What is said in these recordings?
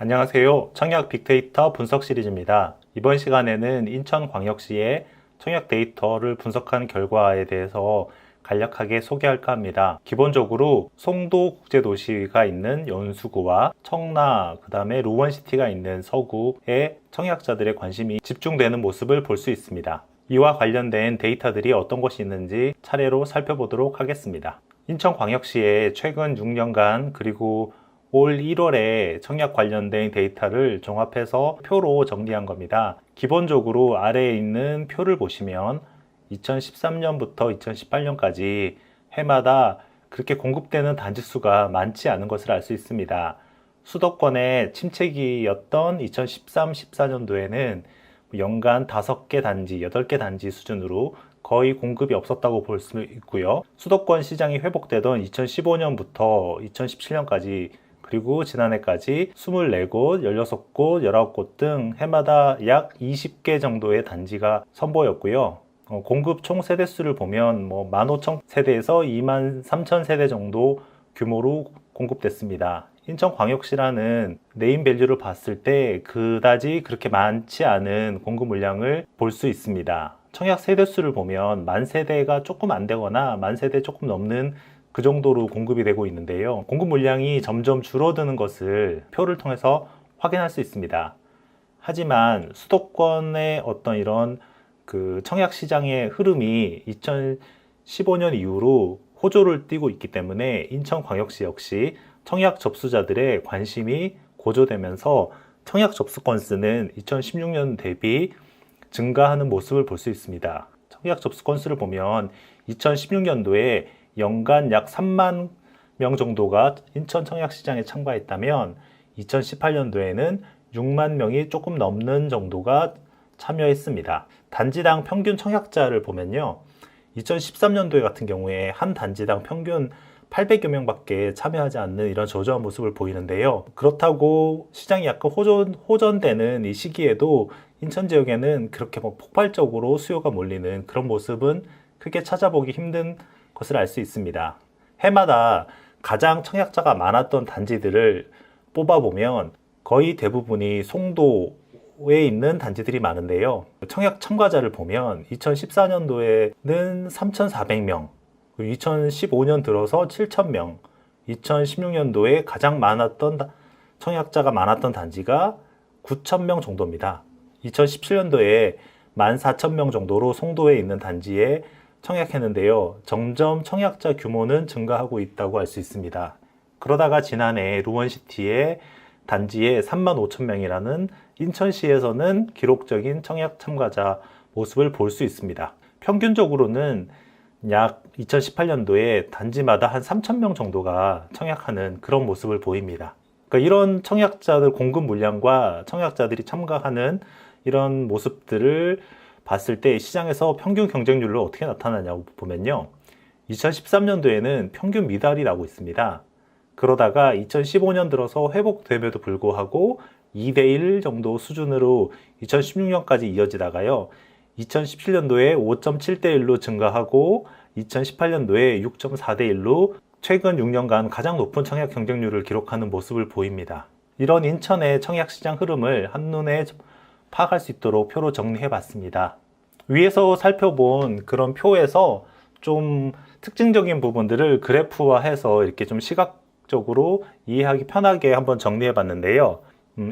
안녕하세요. 청약 빅데이터 분석 시리즈입니다. 이번 시간에는 인천광역시의 청약 데이터를 분석한 결과에 대해서 간략하게 소개할까 합니다. 기본적으로 송도 국제도시가 있는 연수구와 청라, 그 다음에 루원시티가 있는 서구에 청약자들의 관심이 집중되는 모습을 볼 수 있습니다. 이와 관련된 데이터들이 어떤 것이 있는지 차례로 살펴보도록 하겠습니다. 인천광역시의 최근 6년간 그리고 올 1월에 청약 관련된 데이터를 종합해서 표로 정리한 겁니다. 기본적으로 아래에 있는 표를 보시면 2013년부터 2018년까지 해마다 그렇게 공급되는 단지 수가 많지 않은 것을 알 수 있습니다. 수도권의 침체기였던 2013, 14년도에는 연간 5개 단지, 8개 단지 수준으로 거의 공급이 없었다고 볼 수 있고요. 수도권 시장이 회복되던 2015년부터 2017년까지 그리고 지난해까지 24곳, 16곳, 19곳 등 해마다 약 20개 정도의 단지가 선보였고요. 공급 총 세대수를 보면 15,000세대에서 23,000세대 정도 규모로 공급됐습니다. 인천광역시라는 네임밸류를 봤을 때 그다지 그렇게 많지 않은 공급 물량을 볼 수 있습니다. 청약 세대수를 보면 10,000세대가 조금 안 되거나 10,000세대 조금 넘는 그 정도로 공급이 되고 있는데요. 공급 물량이 점점 줄어드는 것을 표를 통해서 확인할 수 있습니다. 하지만 수도권의 어떤 이런 그 청약 시장의 흐름이 2015년 이후로 호조를 띠고 있기 때문에 인천광역시 역시 청약 접수자들의 관심이 고조되면서 청약 접수 건수는 2016년 대비 증가하는 모습을 볼 수 있습니다. 청약 접수 건수를 보면 2016년도에 연간 약 3만 명 정도가 인천 청약시장에 참가했다면 2018년도에는 6만 명이 조금 넘는 정도가 참여했습니다. 단지당 평균 청약자를 보면요. 2013년도에 같은 경우에 한 단지당 평균 800여 명밖에 참여하지 않는 이런 저조한 모습을 보이는데요. 그렇다고 시장이 약간 호전되는 이 시기에도 인천 지역에는 그렇게 폭발적으로 수요가 몰리는 그런 모습은 크게 찾아보기 힘든 것을 알 수 있습니다. 해마다 가장 청약자가 많았던 단지들을 뽑아보면 거의 대부분이 송도에 있는 단지들이 많은데요. 청약 참가자를 보면 2014년도에는 3,400명, 2015년 들어서 7,000명, 2016년도에 가장 많았던 청약자가 많았던 단지가 9,000명 정도입니다. 2017년도에 14,000명 정도로 송도에 있는 단지에 청약했는데요. 점점 청약자 규모는 증가하고 있다고 알 수 있습니다. 그러다가 지난해 루원시티의 단지에 35,000명이라는 인천시에서는 기록적인 청약 참가자 모습을 볼 수 있습니다. 평균적으로는 약 2018년도에 단지마다 한 3,000명 정도가 청약하는 그런 모습을 보입니다. 그러니까 이런 청약자들 공급 물량과 청약자들이 참가하는 이런 모습들을 봤을 때 시장에서 평균 경쟁률로 어떻게 나타나냐고 보면요. 2013년도에는 평균 미달이 나고 있습니다. 그러다가 2015년 들어서 회복됨에도 불구하고 2대1 정도 수준으로 2016년까지 이어지다가요. 2017년도에 5.7대1로 증가하고 2018년도에 6.4대1로 최근 6년간 가장 높은 청약 경쟁률을 기록하는 모습을 보입니다. 이런 인천의 청약 시장 흐름을 한눈에 파악할 수 있도록 표로 정리해 봤습니다. 위에서 살펴본 그런 표에서 좀 특징적인 부분들을 그래프화해서 이렇게 좀 시각적으로 이해하기 편하게 한번 정리해 봤는데요.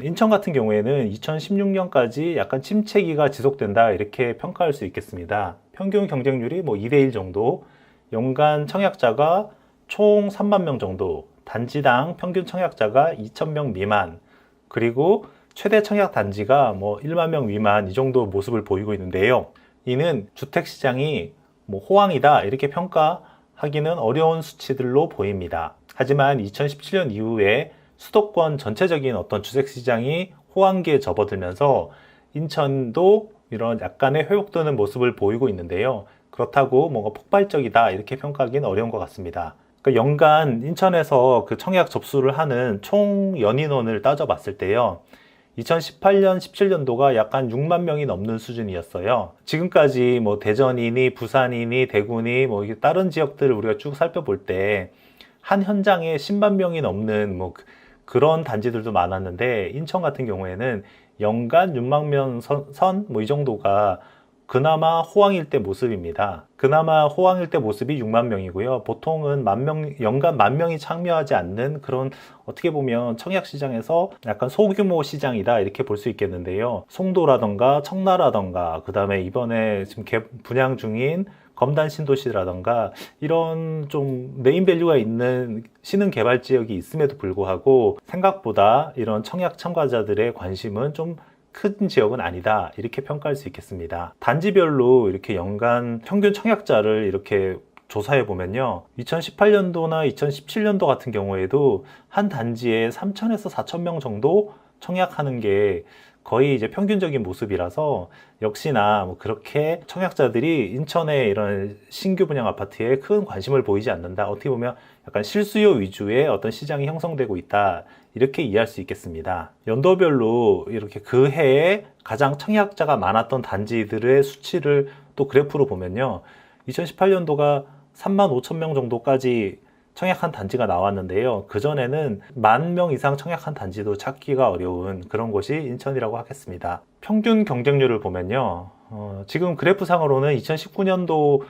인천 같은 경우에는 2016년까지 약간 침체기가 지속된다 이렇게 평가할 수 있겠습니다. 평균 경쟁률이 2대1 정도, 연간 청약자가 총 3만 명 정도, 단지당 평균 청약자가 2,000명 미만, 그리고 최대 청약 단지가 1만 명 미만 이 정도 모습을 보이고 있는데요. 이는 주택시장이 호황이다 이렇게 평가하기는 어려운 수치들로 보입니다. 하지만 2017년 이후에 수도권 전체적인 어떤 주택시장이 호황기에 접어들면서 인천도 이런 약간의 회복되는 모습을 보이고 있는데요. 그렇다고 뭔가 폭발적이다 이렇게 평가하기는 어려운 것 같습니다. 그러니까 연간 인천에서 그 청약 접수를 하는 총 연인원을 따져봤을 때요. 2018년, 17년도가 약간 6만 명이 넘는 수준이었어요. 지금까지 대전이니 부산이니 대구니 다른 지역들을 우리가 쭉 살펴볼 때 한 현장에 10만 명이 넘는 그런 단지들도 많았는데 인천 같은 경우에는 연간 6만 명 선 뭐 이 정도가 그나마 호황일대 모습입니다. 그나마 호황일대 모습이 6만 명이고요. 보통은 연간 1만 명이 참여하지 않는 그런, 어떻게 보면 청약시장에서 약간 소규모 시장이다 이렇게 볼 수 있겠는데요. 송도라던가 청라라던가 그 다음에 이번에 지금 분양 중인 검단 신도시라던가 이런 좀 네임밸류가 있는 신흥 개발 지역이 있음에도 불구하고 생각보다 이런 청약 참가자들의 관심은 좀 큰 지역은 아니다 이렇게 평가할 수 있겠습니다. 단지별로 이렇게 연간 평균 청약자를 이렇게 조사해 보면요, 2018년도나 2017년도 같은 경우에도 한 단지에 3천에서 4천 명 정도 청약하는 게 거의 이제 평균적인 모습이라서 역시나 뭐 그렇게 청약자들이 인천의 이런 신규 분양 아파트에 큰 관심을 보이지 않는다. 어떻게 보면 약간 실수요 위주의 어떤 시장이 형성되고 있다. 이렇게 이해할 수 있겠습니다. 연도별로 이렇게 그 해에 가장 청약자가 많았던 단지들의 수치를 또 그래프로 보면요, 2018년도가 3만 5천 명 정도까지 청약한 단지가 나왔는데요. 그전에는 10,000명 이상 청약한 단지도 찾기가 어려운 그런 곳이 인천이라고 하겠습니다. 평균 경쟁률을 보면요, 지금 그래프상으로는 2019년도까지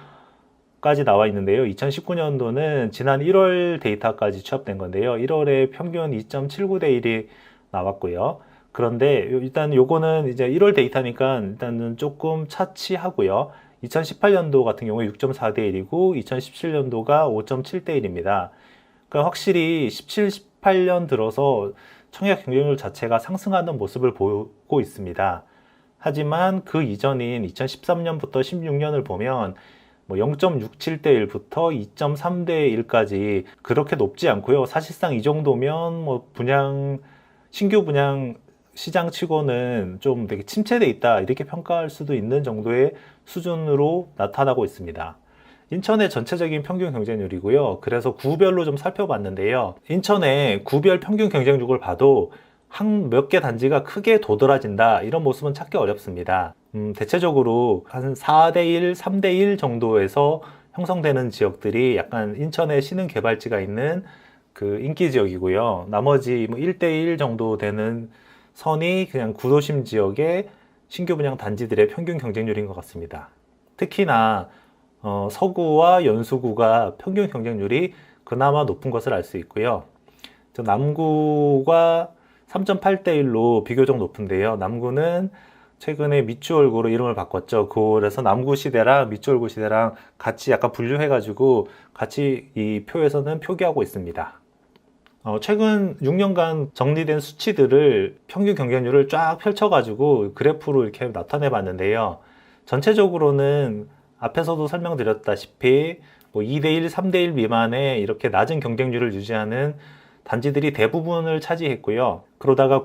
나와 있는데요. 2019년도는 지난 1월 데이터까지 취합된 건데요. 1월에 평균 2.79대 1이 나왔고요. 그런데 일단 요거는 이제 1월 데이터니까 일단은 조금 차치하고요. 2018년도 같은 경우에 6.4대 1이고 2017년도가 5.7대 1입니다. 그러니까 확실히 17, 18년 들어서 청약 경쟁률 자체가 상승하는 모습을 보고 있습니다. 하지만 그 이전인 2013년부터 16년을 보면 뭐 0.67대 1부터 2.3대 1까지 그렇게 높지 않고요. 사실상 이 정도면 뭐 신규 분양 시장 치고는 좀 되게 침체돼 있다 이렇게 평가할 수도 있는 정도의 수준으로 나타나고 있습니다. 인천의 전체적인 평균 경쟁률이고요. 그래서 구별로 좀 살펴봤는데요. 인천의 구별 평균 경쟁률을 봐도 몇 개 단지가 크게 도드라진다 이런 모습은 찾기 어렵습니다. 대체적으로 한 4대1, 3대1 정도에서 형성되는 지역들이 약간 인천의 신흥 개발지가 있는 그 인기 지역이고요. 나머지 뭐 1대1 정도 되는 선이 그냥 구도심 지역의 신규 분양 단지들의 평균 경쟁률인 것 같습니다. 특히나 서구와 연수구가 평균 경쟁률이 그나마 높은 것을 알 수 있고요. 남구가 3.8대 1로 비교적 높은데요. 남구는 최근에 미추홀구로 이름을 바꿨죠. 그래서 남구시대랑 미추홀구시대랑 같이 약간 분류해가지고 같이 이 표에서는 표기하고 있습니다. 최근 6년간 정리된 수치들을 평균 경쟁률을 쫙 펼쳐가지고 그래프로 이렇게 나타내 봤는데요. 전체적으로는 앞에서도 설명드렸다시피 뭐 2대1, 3대1 미만의 이렇게 낮은 경쟁률을 유지하는 단지들이 대부분을 차지했고요. 그러다가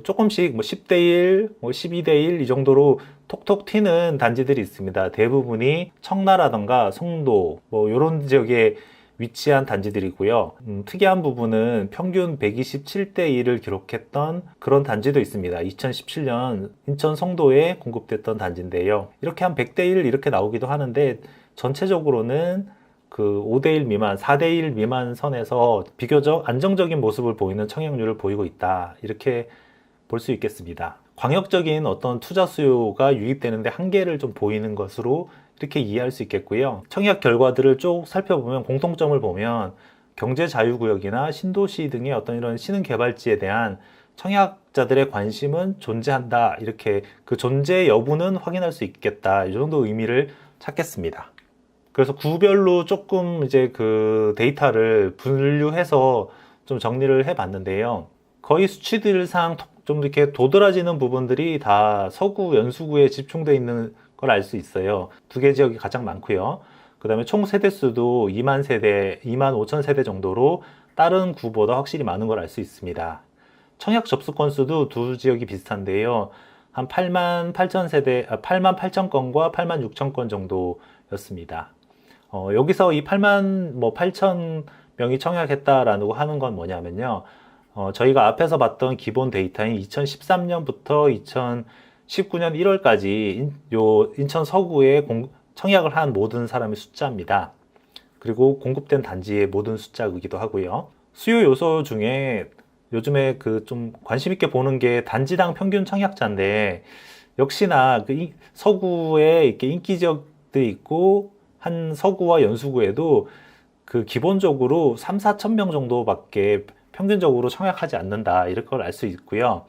조금씩 뭐 10대1, 뭐 12대1 이 정도로 톡톡 튀는 단지들이 있습니다. 대부분이 청라라던가 송도 뭐 이런 지역에 위치한 단지들이고요. 특이한 부분은 평균 127대 1을 기록했던 그런 단지도 있습니다. 2017년 인천 송도에 공급됐던 단지인데요. 이렇게 한 100대 1 이렇게 나오기도 하는데 전체적으로는 그 5대 1 미만, 4대 1 미만 선에서 비교적 안정적인 모습을 보이는 청약률을 보이고 있다. 이렇게 볼 수 있겠습니다. 광역적인 어떤 투자 수요가 유입되는데 한계를 좀 보이는 것으로 이렇게 이해할 수 있겠고요. 청약 결과들을 쭉 살펴보면 공통점을 보면 경제자유구역이나 신도시 등의 어떤 이런 신흥 개발지에 대한 청약자들의 관심은 존재한다. 이렇게 그 존재 여부는 확인할 수 있겠다. 이 정도 의미를 찾겠습니다. 그래서 구별로 조금 이제 그 데이터를 분류해서 좀 정리를 해 봤는데요. 거의 수치들상 좀 이렇게 도드라지는 부분들이 다 서구, 연수구에 집중되어 있는 걸 알 수 있어요. 두 개 지역이 가장 많고요. 그 다음에 총 세대수도 2만 5천 세대 정도로 다른 구보다 확실히 많은 걸 알 수 있습니다. 청약 접수 건수도 두 지역이 비슷한데요. 한 8만 8천 건과 8만 6천 건 정도였습니다. 여기서 이 8만 8천 명이 청약했다라고 하는 건 뭐냐면요. 저희가 앞에서 봤던 기본 데이터인 2013년부터 2019년 1월까지 인천 서구에 청약을 한 모든 사람의 숫자입니다. 그리고 공급된 단지의 모든 숫자이기도 하고요. 수요 요소 중에 요즘에 그 좀 관심 있게 보는 게 단지당 평균 청약자인데, 역시나 그 서구에 이렇게 인기 지역들이 있고 한 서구와 연수구에도 그 기본적으로 3, 4천 명 정도밖에 평균적으로 청약하지 않는다, 이럴 걸 알 수 있고요.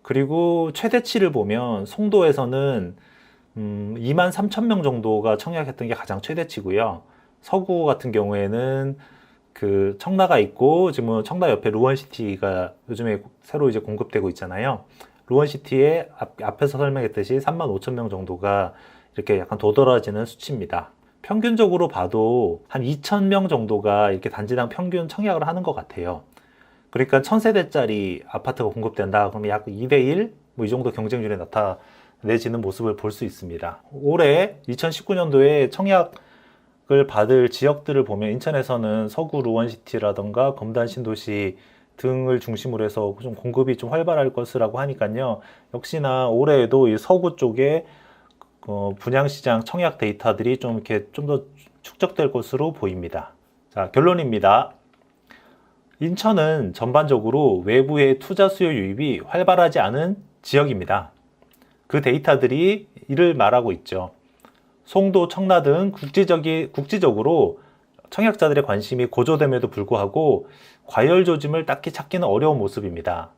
그리고 최대치를 보면 송도에서는 2만 3천 명 정도가 청약했던 게 가장 최대치고요. 서구 같은 경우에는 그 청라가 있고, 지금 청라 옆에 루원시티가 요즘에 새로 이제 공급되고 있잖아요. 루원시티의 앞에서 설명했듯이 3만 5천 명 정도가 이렇게 약간 도드라지는 수치입니다. 평균적으로 봐도 한 2천 명 정도가 이렇게 단지당 평균 청약을 하는 것 같아요. 그러니까 1000세대짜리 아파트가 공급된다 그러면 약 2대1 뭐 이 정도 경쟁률이 나타내지는 모습을 볼 수 있습니다. 올해 2019년도에 청약을 받을 지역들을 보면 인천에서는 서구 루원시티라던가 검단 신도시 등을 중심으로 해서 좀 공급이 좀 활발할 것이라고 하니까요. 역시나 올해에도 이 서구 쪽에 분양시장 청약 데이터들이 좀 이렇게 좀 더 축적될 것으로 보입니다. 자, 결론입니다. 인천은 전반적으로 외부의 투자 수요 유입이 활발하지 않은 지역입니다. 그 데이터들이 이를 말하고 있죠. 송도, 청라 등 국지적으로 청약자들의 관심이 고조됨에도 불구하고 과열 조짐을 딱히 찾기는 어려운 모습입니다.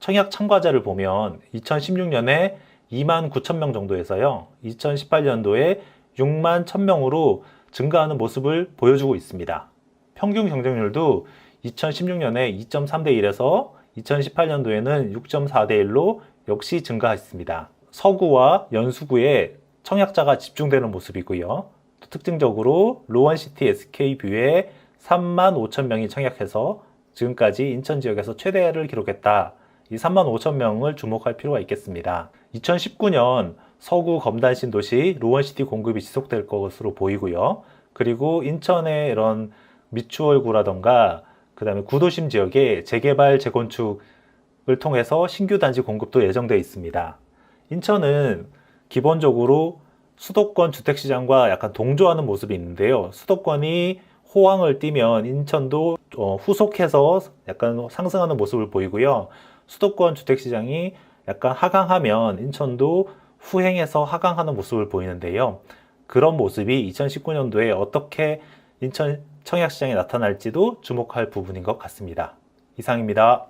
청약 참가자를 보면 2016년에 2만 9천 명 정도에서요, 2018년도에 6만 1,000명으로 증가하는 모습을 보여주고 있습니다. 평균 경쟁률도 2016년에 2.3대 1에서 2018년도에는 6.4대 1로 역시 증가했습니다. 서구와 연수구에 청약자가 집중되는 모습이고요. 또 특징적으로 로원시티 SK뷰에 3만 5천 명이 청약해서 지금까지 인천 지역에서 최대를 기록했다. 이 3만 5천 명을 주목할 필요가 있겠습니다. 2019년 서구 검단 신도시 로원시티 공급이 지속될 것으로 보이고요. 그리고 인천의 이런 미추홀구라던가 그 다음에 구도심 지역의 재개발, 재건축을 통해서 신규 단지 공급도 예정되어 있습니다. 인천은 기본적으로 수도권 주택시장과 약간 동조하는 모습이 있는데요. 수도권이 호황을 띠면 인천도 후속해서 약간 상승하는 모습을 보이고요. 수도권 주택시장이 약간 하강하면 인천도 후행해서 하강하는 모습을 보이는데요. 그런 모습이 2019년도에 어떻게 인천 청약시장에 나타날지도 주목할 부분인 것 같습니다. 이상입니다.